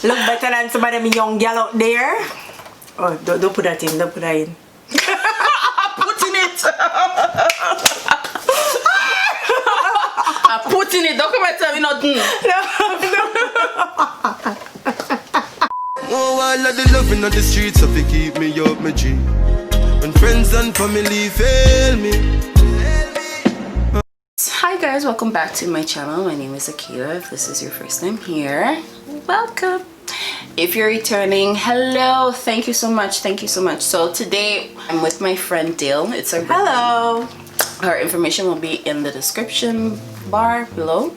Look better than some of them young gal out there. Oh, don't put that in. Don't put that in. I'm putting it. I'm putting it. Don't come and tell me nothing. Oh, I love the loving on the streets, so they keep me up my G. When friends and family fail me. Hi guys, welcome back to my channel. My name is Akila. If this is your first time here, welcome. If you're returning, hello. Thank you so much. Thank you so much. So today I'm with my friend Dale. It's our birthday. Hello. Her information will be in the description bar below,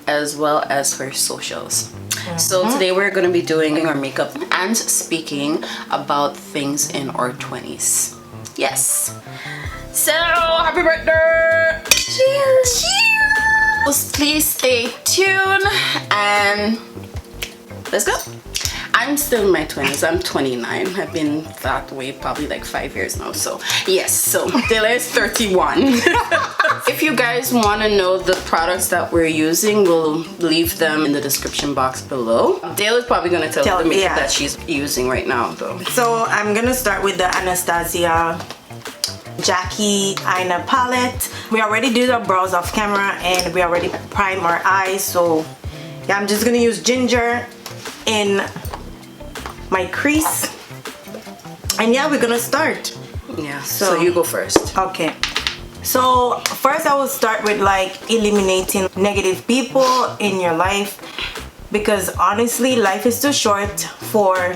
as well as her socials. So today we're going to be doing our makeup and speaking about things in our 20s. Yes. So happy birthday! Cheers! Cheers! Please stay tuned and let's go. I'm still in my 20s. I'm 29. I've been that way probably like 5 years now. So yes, so Dale is 31. If you guys want to know the products that we're using, we'll leave them in the description box below. Dale is probably going to tell the makeup that she's using right now though. So I'm going to start with the Anastasia Jackie Eyeliner palette. We already did our brows off camera and we already primed our eyes. So yeah, I'm just going to use ginger in my crease, and yeah, we're gonna start. Yeah, so you go first. Okay, so first I will start with like eliminating negative people in your life, because honestly life is too short for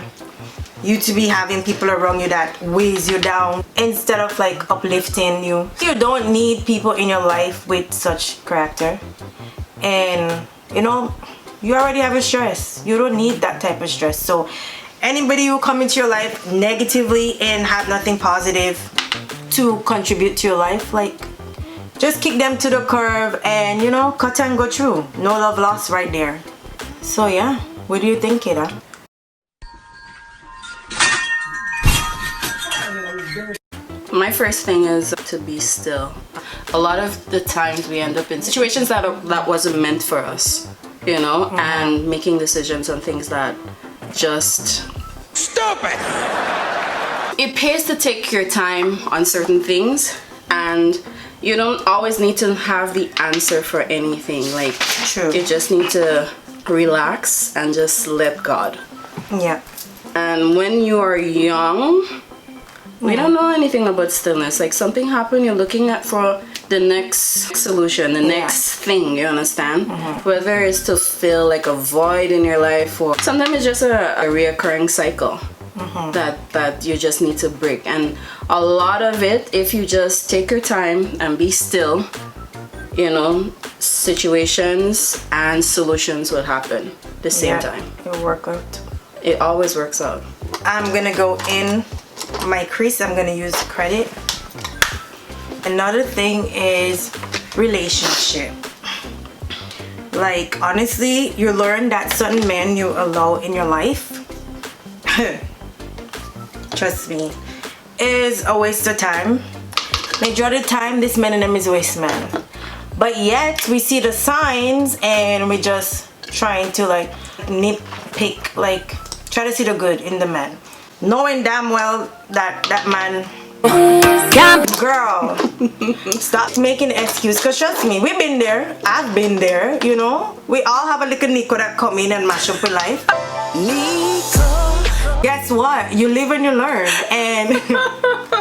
you to be having people around you that weighs you down instead of like uplifting you. You don't need people in your life with such character, and you know, you already have a stress. You don't need that type of stress. So anybody who come into your life negatively and have nothing positive to contribute to your life, like, just kick them to the curb and, you know, cut and go through. No love lost right there. So yeah, what do you think, Kida? My first thing is to be still. A lot of the times we end up in situations that wasn't meant for us, you know, and making decisions on things that just stupid. It pays to take your time on certain things, and you don't always need to have the answer for anything. Like, true, you just need to relax and just let God. Yeah. And when you are young, we don't know anything about stillness. Like, something happened, you're looking at for the next solution, the next thing, you understand? Whether it's to fill like a void in your life, or sometimes it's just a reoccurring cycle that you just need to break. And a lot of it, if you just take your time and be still, you know, situations and solutions will happen the same time. It'll work out. It always works out. I'm gonna go in my crease. I'm gonna use credit. Another thing is relationship. Like, honestly, you learn that certain men you allow in your life, trust me, is a waste of time. Majority of the time, this man and them is a waste man. But yet, we see the signs and we're just trying to like nitpick, like try to see the good in the man, knowing damn well that that man, girl, stop making an excuse, because trust me, we've been there. I've been there, you know. We all have a little Nico that come in and mash up with life. Nico. Guess what? You live and you learn, and you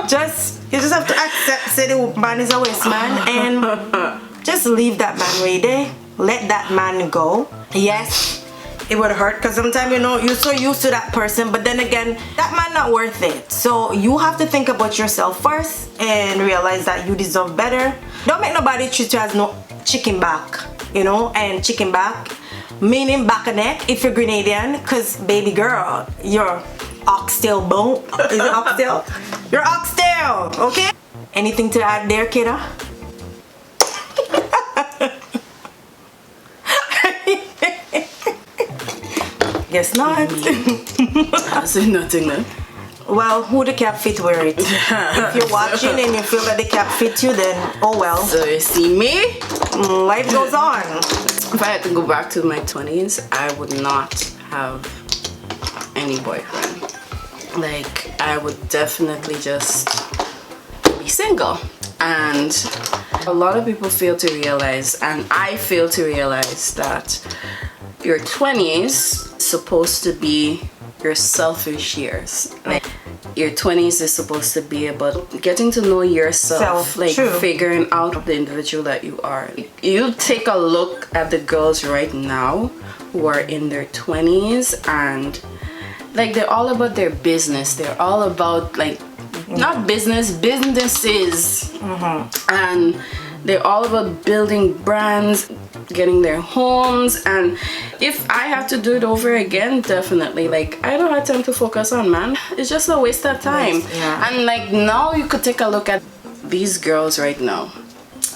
just have to accept, say the man is a waste man, and just leave that man right there. Let that man go. Yes, it would hurt, because sometimes, you know, you're so used to that person, but then again, that man not worth it. So you have to think about yourself first and realize that you deserve better. Don't make nobody treat you as no chicken back, you know. And chicken back meaning back of neck if you're Grenadian, because baby girl, you're oxtail bone. Is it oxtail? You're oxtail, okay? Anything to add there, Kida? Guess not. I say nothing then. Well, who the cap fit wear it? If you're watching and you feel that the cap fit you, then oh well. So you see me? Life goes on. If I had to go back to my 20s, I would not have any boyfriend. Like, I would definitely just be single. And a lot of people fail to realize, and I fail to realize, that your 20s supposed to be your selfish years. Like, your 20s is supposed to be about getting to know yourself, like figuring out the individual that you are. You take a look at the girls right now who are in their 20s, and like, they're all about their business. They're all about, like, not businesses, and they're all about building brands, getting their homes. And if I have to do it over again, definitely, like, I don't have time to focus on man. It's just a waste of time. And like, now you could take a look at these girls right now.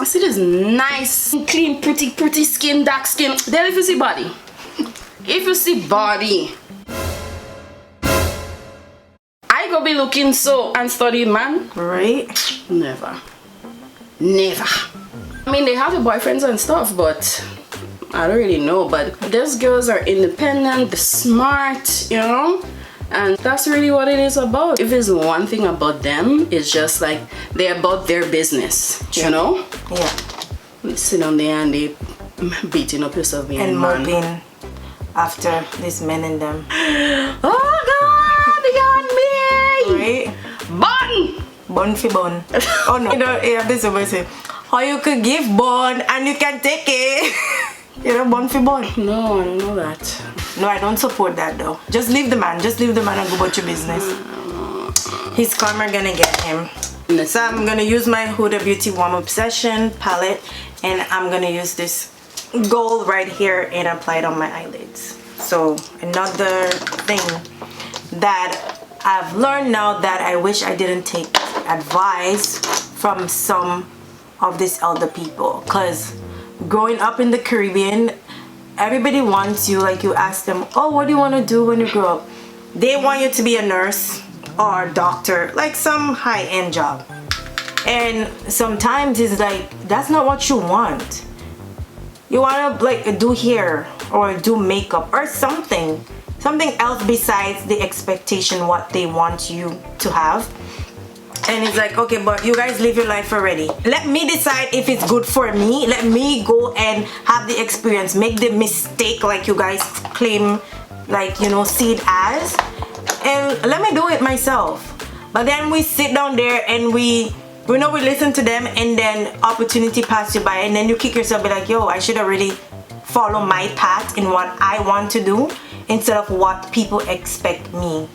I see this nice, clean, pretty skin, dark skin. Then if you see body, if you see body, I go be looking so and study man, right? Never. I mean, they have their boyfriends and stuff, but I don't really know. But those girls are independent, they're smart, you know, and that's really what it is about. If there's one thing about them, it's just like they're about their business, you know. You sit down there and they beating up yourself and moping after these men and them. Oh God, they got me! Right? Bun for bun. Oh no, you know, you have this over say, how you could give bun and you can take it. You know, bun for bun. No, I don't know that. No, I don't support that though. Just leave the man. Just leave the man and go about your business. His karma gonna get him. So I'm gonna use my Huda Beauty Warm Up Session palette, and I'm gonna use this gold right here and apply it on my eyelids. So another thing that I've learned now that I wish I didn't take advice from some of these elder people, because growing up in the Caribbean, everybody wants you, like, you ask them, oh, what do you want to do when you grow up? They want you to be a nurse or a doctor, like some high-end job. And sometimes it's like, that's not what you want. You want to, like, do hair or do makeup or something else besides the expectation what they want you to have. And it's like, okay, but you guys live your life already. Let me decide if it's good for me. Let me go and have the experience, make the mistake like you guys claim, like, you know, see it as, and let me do it myself. But then we sit down there and we listen to them, and then opportunity pass you by, and then you kick yourself, be like, yo, I should have really followed my path in what I want to do instead of what people expect me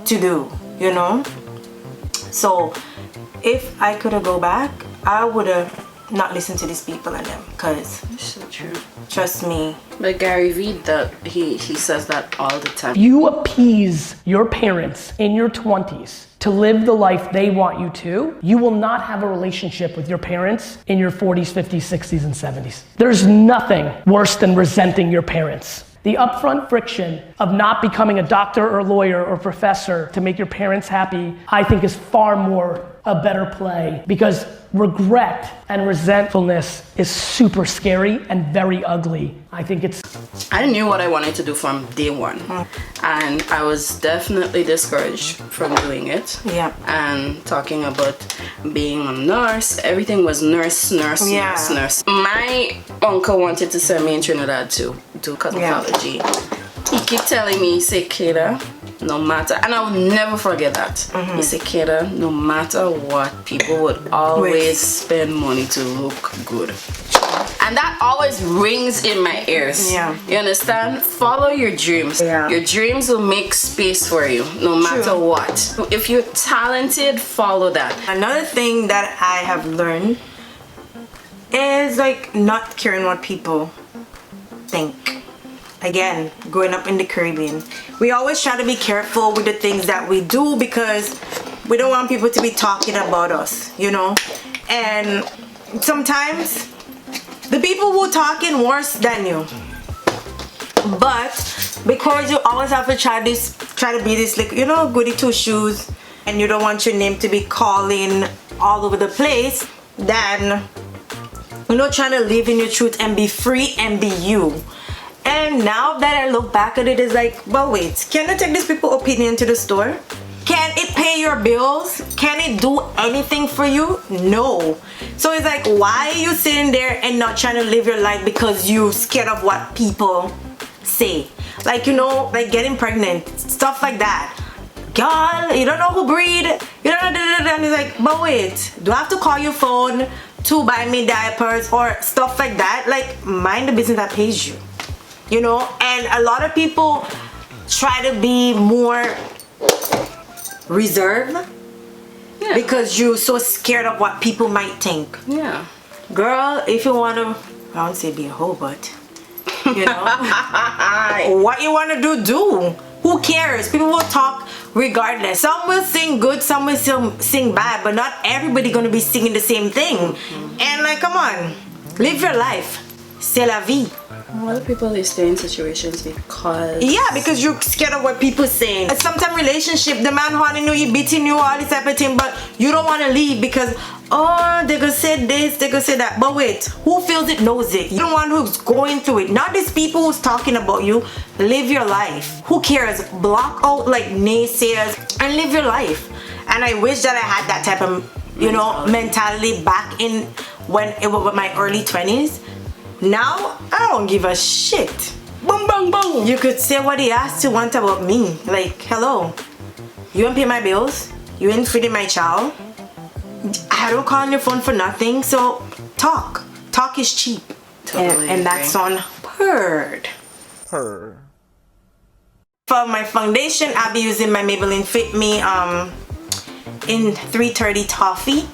to do, you know? So if I could have go back, I would have not listened to these people and them, because it's so true. Trust me. But Gary Vee, that he says that all the time. You appease your parents in your 20s to live the life they want you to, you will not have a relationship with your parents in your 40s, 50s, 60s, and 70s. There's nothing worse than resenting your parents. The upfront friction of not becoming a doctor or lawyer or professor to make your parents happy, I think, is far more a better play, because regret and resentfulness is super scary and very ugly. I think it's... I knew what I wanted to do from day one, and I was definitely discouraged from doing it. Yeah. And talking about being a nurse, everything was nurse. My uncle wanted to send me in Trinidad to do cosmetology. He keep telling me, he said, Kayla, no matter, and I will never forget that. He said, Kayla, no matter what, people would always spend money to look good. And that always rings in my ears. Yeah. You understand? Follow your dreams. Yeah. Your dreams will make space for you, no matter what. If you're talented, follow that. Another thing that I have learned is, like, not caring what people think. Again, growing up in the Caribbean, we always try to be careful with the things that we do, because we don't want people to be talking about us, you know. And sometimes the people who talking worse than you, but because you always have to try to be this, like, you know, goody two shoes, and you don't want your name to be calling all over the place, then, you know, trying to live in your truth and be free and be you. And now that I look back at it, it's like, but wait, can you take these people's opinion to the store? Can it pay your bills? Can it do anything for you? No. So it's like, why are you sitting there and not trying to live your life because you're scared of what people say? Like, you know, like getting pregnant, stuff like that. Girl, you don't know who breed, you don't know, and it's like, but wait, do I have to call your phone to buy me diapers or stuff like that? Like, mind the business that pays you, you know? And a lot of people try to be more reserved because you're so scared of what people might think. Yeah. Girl, if you want to, I won't say be a hoe, but you know, what you want to do. Who cares? People will talk regardless. Some will sing good, some will sing bad, but not everybody gonna be singing the same thing. And like, come on, live your life. C'est la vie. A lot of people, they stay in situations because... Yeah, because you're scared of what people saying. Sometimes relationship, the man haunting you, he beating you, all this type of thing, but you don't want to leave because, oh, they're gonna say this, they're gonna say that. But wait, who feels it knows it. You're the one who's going through it, not these people who's talking about you. Live your life. Who cares? Block out like naysayers and live your life. And I wish that I had that type of, you know, mentality back in when it was my early 20s. Now, I don't give a shit. Boom, boom, boom. You could say what he asked to want about me. Like, hello, you ain't pay my bills. You ain't feeding my child. I don't call on your phone for nothing. So, talk. Talk is cheap. Totally and that's on Purd. Her. For my foundation, I'll be using my Maybelline Fit Me in 330 Toffee.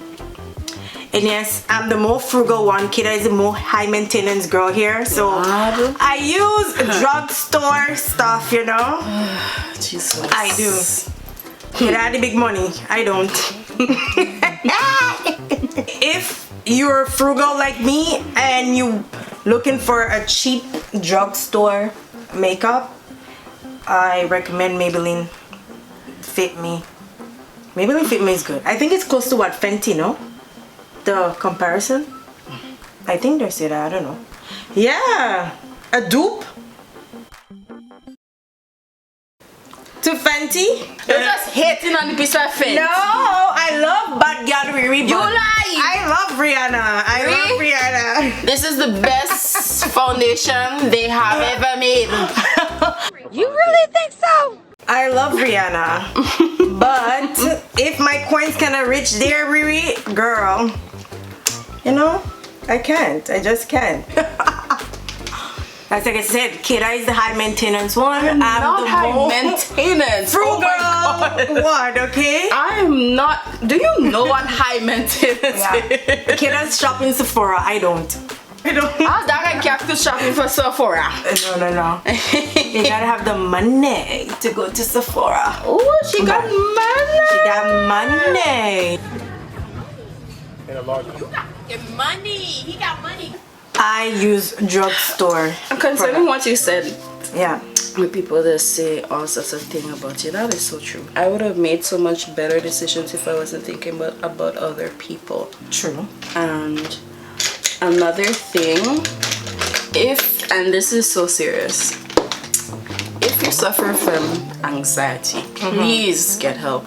And yes, I'm the more frugal one. Kida is the more high maintenance girl here. So I use drugstore stuff, you know. Jesus. I do. Kida had the big money. I don't. If you're frugal like me and you looking for a cheap drugstore makeup, I recommend Maybelline Fit Me. Maybelline Fit Me is good. I think it's close to what, Fenty, no? The comparison? I think they say that, I don't know. Yeah, a dupe to Fenty. You're just hating on the piece of Fenty. No, I love Bad Girl Riri. You lie. I love Rihanna. I love Rihanna. This is the best foundation they have ever made. You really think so? I love Rihanna. But if my coins cannot reach there, Riri, girl, you know, I can't. I just can't. As like I said, Kida is the high maintenance one. I'm not the high more maintenance. frugal Oh my God. one, okay? I am not. Do you know what high maintenance is? Kida's shopping Sephora. I don't. How that I have to shopping for Sephora? No. You gotta have the money to go to Sephora. Oh, she got money. She got money. Get money. He got money. I use drugstore. Concerning what you said, Yeah. with people that say all sorts of things about you, that is so true. I would have made so much better decisions if I wasn't thinking about other people. True. And another thing, and this is so serious, if you suffer from anxiety, please get help.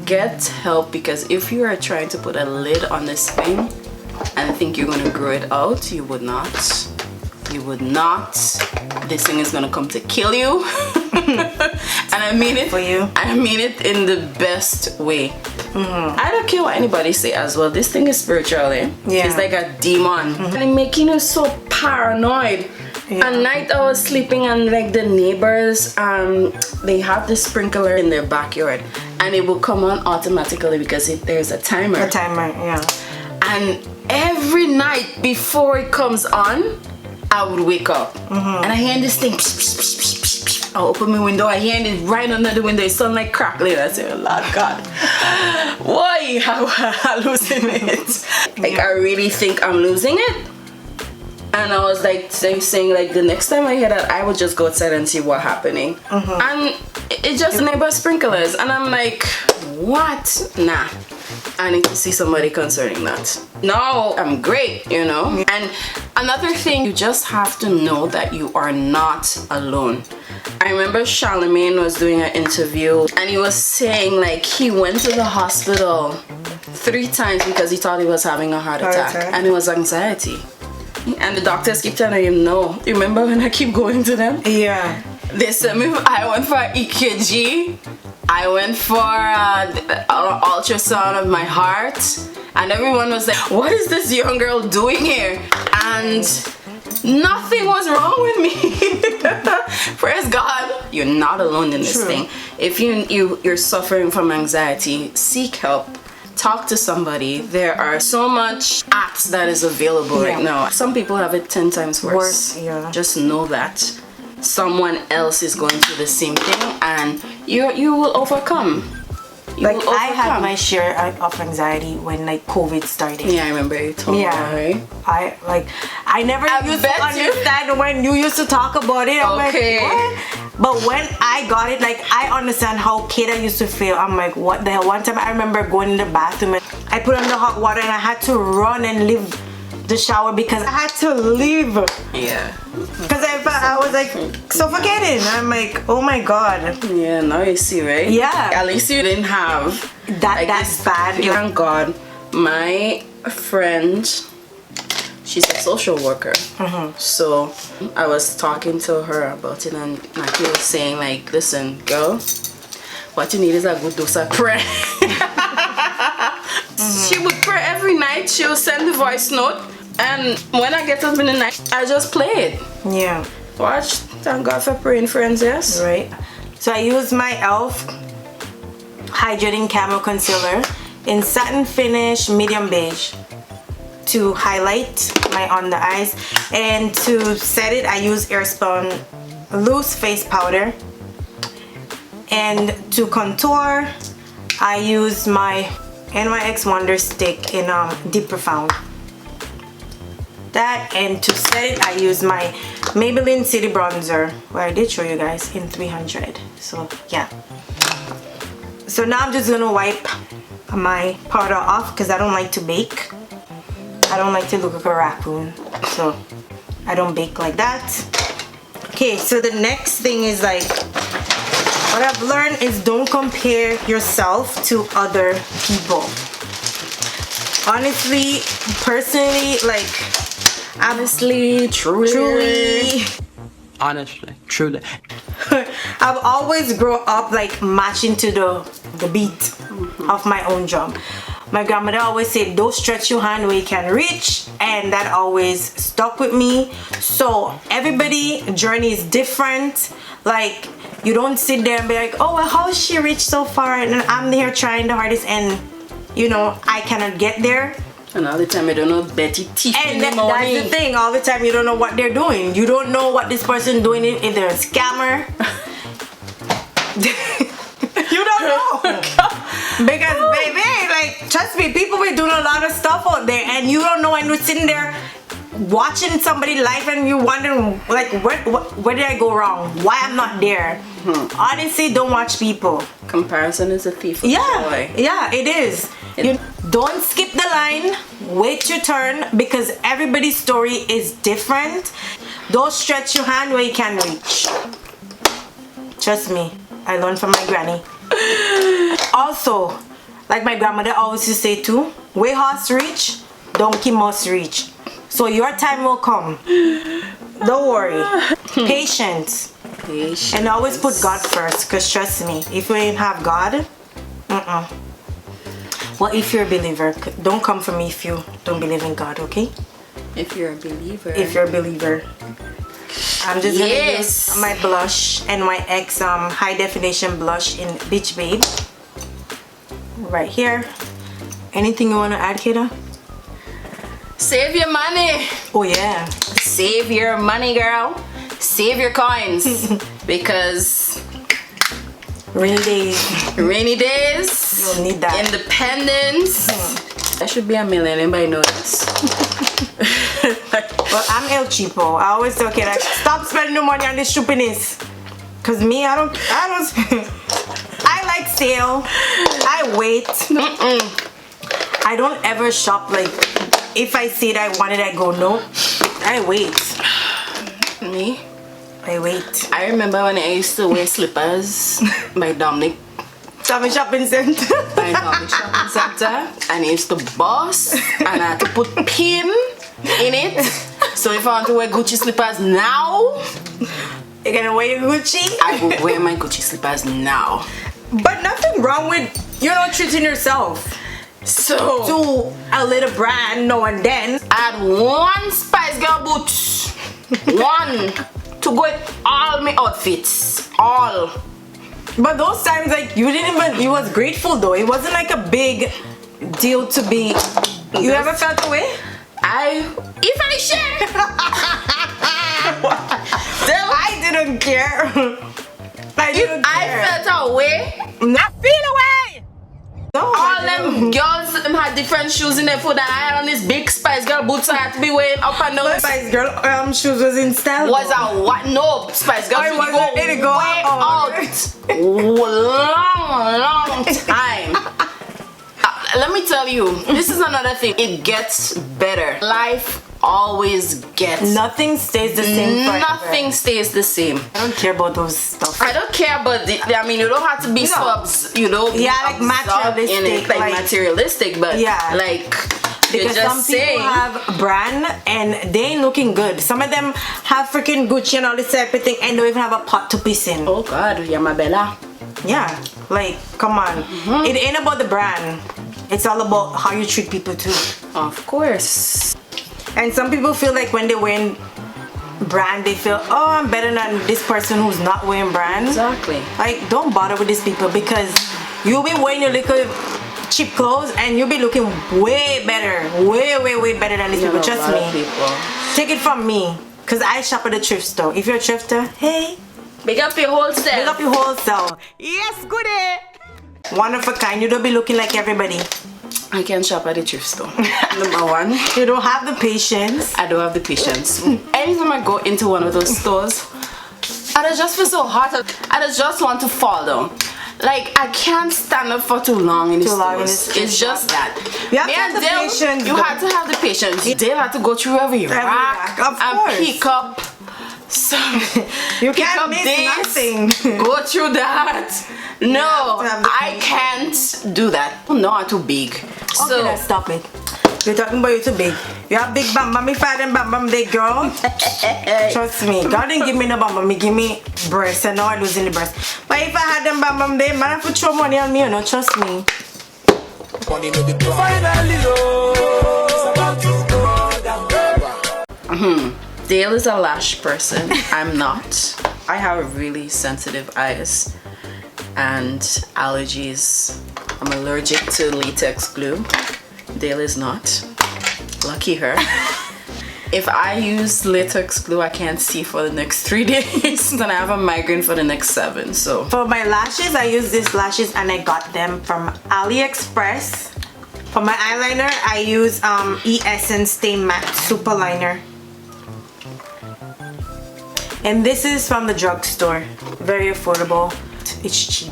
Get help, because if you are trying to put a lid on this thing and think you're going to grow it out, you would not. You would not. This thing is going to come to kill you. And I mean it for you. I mean it in the best way. I don't care what anybody say as well. This thing is spiritual, eh? Yeah. It's like a demon. And it's making you so paranoid. Yeah. At night I was sleeping and like the neighbors, they have this sprinkler in their backyard and it will come on automatically because there's a timer. A timer, yeah. And every night before it comes on, I would wake up and I hear this thing. Psh, psh, psh, psh, psh, psh. I open my window, I hear it right under the window. It's sunlight crackling. I say, oh Lord God, why am I losing it? Like, I really think I'm losing it. And I was like saying like the next time I hear that, I would just go outside and see what's happening. And it's just neighbor sprinklers. And I'm like, what? Nah, I need to see somebody concerning that. now I'm great, you know. And another thing, you just have to know that you are not alone. I remember Charlemagne was doing an interview and he was saying like he went to the hospital 3 times because he thought he was having a heart attack and it was anxiety. And the doctors keep telling him no. Remember when I keep going to them? Yeah. They said me, I went for EKG, I went for an ultrasound of my heart, and everyone was like, what is this young girl doing here? And nothing was wrong with me. Praise God. You're not alone in this thing. If you're suffering from anxiety, seek help. Talk to somebody. There are so much apps that is available right now. Some people have it 10 times worse. Yeah. Just know that someone else is going through the same thing and you will overcome. Like I had my share of anxiety when like COVID started. Yeah, I remember you told me that, right? I never used to understand when you used to talk about it. I'm like, what? But when I got it, like I understand how kid I used to feel. I'm like, what the hell? One time I remember going in the bathroom and I put on the hot water and I had to run and leave the shower because I had to leave. Yeah. Because I was like suffocating. I'm like, oh my God. Yeah, now you see, right? Yeah. At least you didn't have that's bad. Thank God. My friend, she's a social worker. So I was talking to her about it and like he was saying like, listen, girl, what you need is a good dose of prayer. She would pray every night. She would send the voice note. And when I get up in the night, I just play it. Yeah. Watch. Thank God for praying, friends, yes? Right. So I use my e.l.f. Hydrating Camo Concealer in Satin Finish Medium Beige to highlight my under eyes. And to set it, I use Airspun Loose Face Powder. And to contour, I use my NYX Wonder Stick in Deep Profound. That, and to set it I use my Maybelline City Bronzer, where I did show you guys, in 300. So yeah. So now I'm just gonna wipe my powder off because I don't like to bake. I don't like to look like a raccoon, so I don't bake like that. Okay, so the next thing is like, what I've learned is don't compare yourself to other people. Honestly, personally, like, honestly, truly, I've always grown up like matching to the beat of my own drum. My grandmother always said, don't stretch your hand where you can reach, and that always stuck with me. So everybody's journey is different. Like, you don't sit there and be like, oh well, how she reached so far and I'm there trying the hardest and you know I cannot get there. And all the time I don't know Betty teeth in the morning. That's the thing, all the time you don't know what they're doing. You don't know what this person doing, if they're a scammer. You don't know. Because baby, like, trust me, people be doing a lot of stuff out there and you don't know, and you're sitting there watching somebody's life and you're wondering like, where did I go wrong? Why I'm not there? Honestly, don't watch people. Comparison is a thief of joy. Yeah, it is. You don't skip the line, wait your turn, because everybody's story is different. Don't stretch your hand where you can reach. Trust me, I learned from my granny. Also, like my grandmother always used to say too, where horse reach, donkey must reach. So your time will come. Don't worry. Patience. And always put God first, because trust me, if you ain't have God, well, if you're a believer, don't come for me if you don't believe in God, okay? If you're a believer. If you're a believer. I'm just gonna use my blush, NYX high definition blush in Beach Babe. Right here. Anything you want to add, Kida? Save your money. Oh yeah. Save your money, girl. Save your coins. Because rainy days. Rainy days. You'll need that. Independence. I should be a millionaire by now. Well, I'm El Cheapo. I always tell kids, like, stop spending the money on this stupidness. Cause me, I don't I like sale. I wait. I don't ever shop like if I say that I want it, I go no. I wait. Me? I wait. I remember when I used to wear slippers by Dominic. Tommy Shopping Center. By Dominic Shopping Center. And I used to boss. And I had to put pin in it. So if I want to wear Gucci slippers now, You're gonna wear your Gucci? I will wear my Gucci slippers now. But nothing wrong with, you know, treating yourself So, to a little brand now and then. I had one Spice Girl boots. One. To go with all my outfits. All. But those times, like, you didn't even, you was grateful though. It wasn't like a big deal to be, you ever felt away? If I share. I didn't care. I felt away. Not feel away. No, All them girls them had different shoes in their foot, and I had on this big Spice Girl boots I had to be wearing up and down. Spice Girl shoes was in style. Was a what? No, Spice Girl shoes go way out. Long time. Let me tell you, this is another thing. It gets better. Life always gets. Nothing stays the same forever. Nothing stays the same. I don't care about those stuff. I don't care about I mean, you don't have to be you know, yeah, like materialistic, in it, like materialistic, but yeah, like because some people have brand and they ain't looking good. Some of them have freaking Gucci and all this type of thing and don't even have a pot to piss in. Oh God, Yamabella. Yeah, like come on. It ain't about the brand. It's all about how you treat people too. Of course. And some people feel like when they're wearing brand, they feel, oh, I'm better than this person who's not wearing brand. Exactly. Like, don't bother with these people because you'll be wearing your little cheap clothes and you'll be looking way better. Way better than these people. Trust me. Take it from me. Because I shop at the thrift store. If you're a thrifter, hey. Big up your whole self. Big up your whole self. Yes, goodie. One of a kind. You don't be looking like everybody. I can shop at the thrift store. Number one. You don't have the patience. I don't have the patience. Anytime I go into one of those stores, I just feel so hot. I just want to fall down. Like, I can't stand up for too long in the stores. It's just that. You have to have the patience. You have to have the patience. They have to go through every rack and pick up. So you can't miss nothing. Go through that. No, I can't do that. No, I'm too big. So let's stop it. You're talking about you too big. You have big bam bam. If I had bam bam big girl, trust me, God didn't give me no bam bam. He give me breasts, and now I'm losing the breast. But if I had them bam bam, they man have to throw money on me, you know. Trust me. Dale is a lash person. I'm not. I have really sensitive eyes and allergies. I'm allergic to latex glue. Dale is not. Lucky her. If I use latex glue, I can't see for the next 3 days. Then I have a migraine for the next 7. So for my lashes, I use these lashes and I got them from AliExpress. For my eyeliner, I use Essence Stay Matte Super Liner. And this is from the drugstore. Very affordable. It's cheap.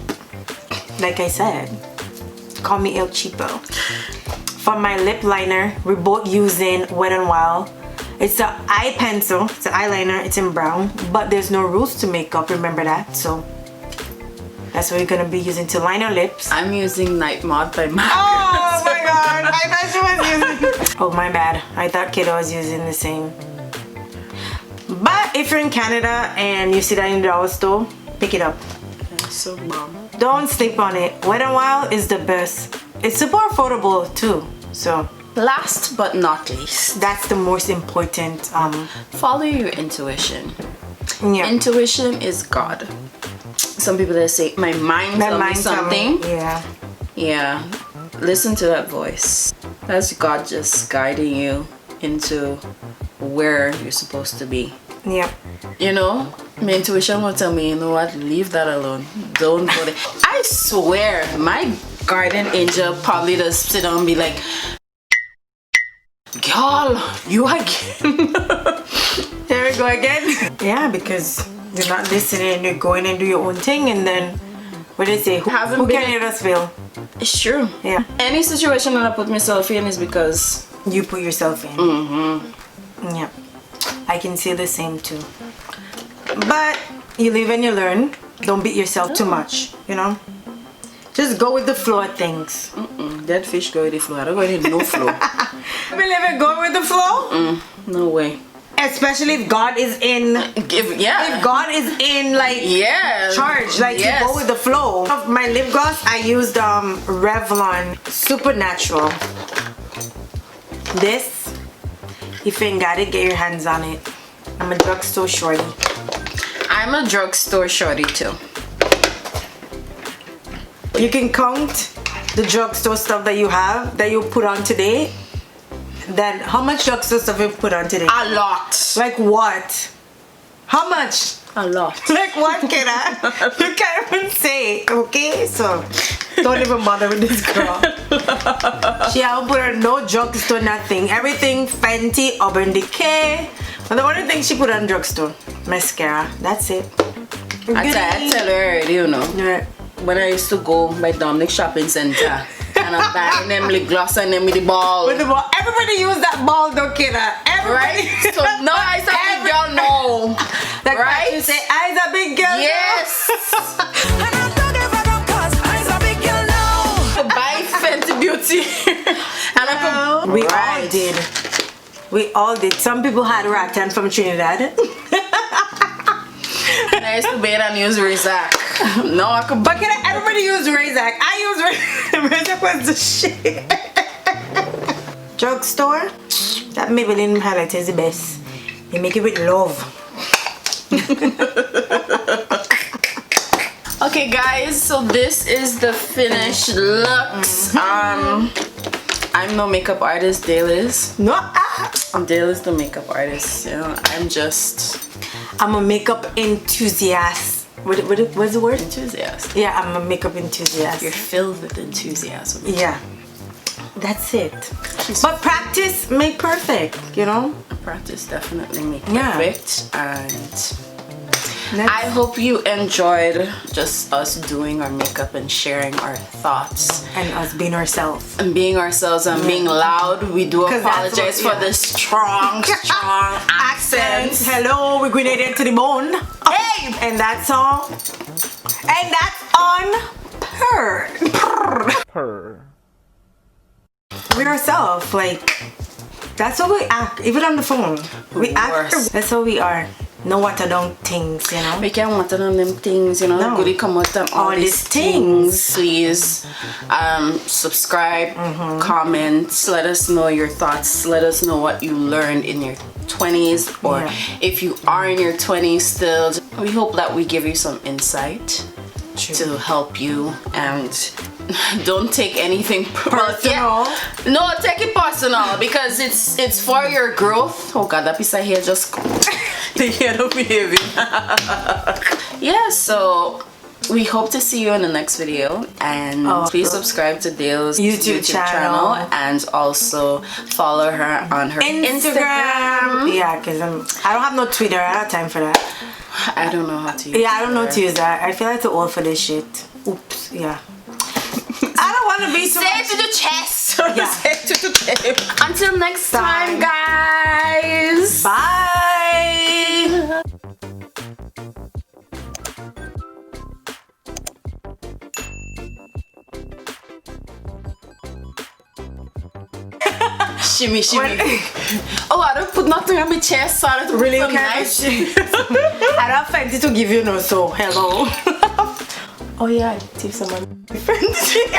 Like I said, call me El Cheapo. For my lip liner, we're both using Wet n Wild. It's an eye pencil. It's an eyeliner. It's in brown. But there's no rules to makeup. Remember that. So that's what we're gonna be using to line our lips. I'm using Night Moth by Mascara. Oh my god! I thought she was using. Oh my bad. I thought Kiddo was using the same. But if you're in Canada and you see that in the dollar store, pick it up. So bomb. Don't sleep on it. Wet n Wild is the best. It's super affordable too. So last but not least, that's the most important. Follow your intuition. Yeah. Intuition is God. Some people that say my mind tells me something. Yeah. Yeah. Listen to that voice. That's God just guiding you into where you're supposed to be. Yeah. You know, my intuition will tell me, you know what, leave that alone. Don't go there. I swear, my guardian angel probably does sit down and be like, girl, you again. There we go again. Yeah, because you're not listening and you're going and do your own thing, and then what do they say? Who can hear us fail? It's true. Yeah. Any situation that I put myself in is because you put yourself in. Yeah, I can say the same too. But you live and you learn. Don't beat yourself too much, you know. Just go with the flow of things. Dead fish go with the flow. I don't go with no flow. Believe it, go with the flow. No way. Especially if God is in. If God is in like charge, like you go with the flow. Of my lip gloss, I used Revlon Supernatural. This, if you ain't got it, get your hands on it. I'm a drugstore shorty. I'm a drugstore shorty too. You can count the drugstore stuff that you have that you put on today. Then how much drugstore stuff you put on today? A lot. Like what? How much? A lot. Like what, Kira? You can't even say, okay? So don't even bother with this girl. She haven't put on no drugstore, nothing. Everything Fenty, Urban Decay. And the only thing she put on drugstore, mascara. That's it. I tell her already, you know. Yeah. When I used to go by Dominic Shopping Center and I'm buying them lip gloss and them with the ball. With the ball. Everybody use that ball though, Kira. Everybody. Right? So no, I said big girl, no. Like right? You say, I's a big girl. Yes. To buy Fenty Beauty. And We all did. We all did. Some people had rattan from Trinidad. I used to bathe and use Razak. No, I could. But everybody use Razak. I use Razak. Was the shit. Drugstore. That Maybelline palette is the best. They make it with love. Okay, guys. So this is the finished looks. I'm no makeup artist. Dale is. No. Dale is the makeup artist. You know, I'm a makeup enthusiast. What's the word? Enthusiast. Yeah, I'm a makeup enthusiast. You're filled with enthusiasm. Yeah. That's it. But practice make perfect, you know? Practice definitely make Yeah. perfect. And I hope you enjoyed just us doing our makeup and sharing our thoughts. And us being ourselves. And being ourselves and being loud. We do 'Cause that's apologize what- for the strong accents. Hello, we're grenaded to the bone. Hey! And that's all. And that's on purr. We're ourselves. Like, that's how we act. Even on the phone. We act. That's how we are. No water down things, you know. We can't water down them things, you know. No. Goody come out and all these things. Please subscribe, comment, let us know your thoughts, let us know what you learned in your 20s, or if you are in your 20s still. We hope that we give you some insight to help you, and don't take anything personal. No, take it personal because it's for your growth. Oh god, that piece of hair just the hair don't behave. Yeah, so we hope to see you in the next video, and please subscribe to Dale's YouTube channel and also follow her on her Instagram. Yeah, because I don't have no Twitter. I don't have time for that. I don't know how to use I don't know how to use that. I feel like too old for this shit. Oops, yeah. I don't want to be so Say it to the chest. Yeah. Say it to the chest. Until next time, guys. Bye. Shimmy, shimmy. Oh, I don't put nothing on my chest, so I don't Really put some can't. nice. I don't Fenty to give you no, so hello. Oh yeah, I give someone Fenty.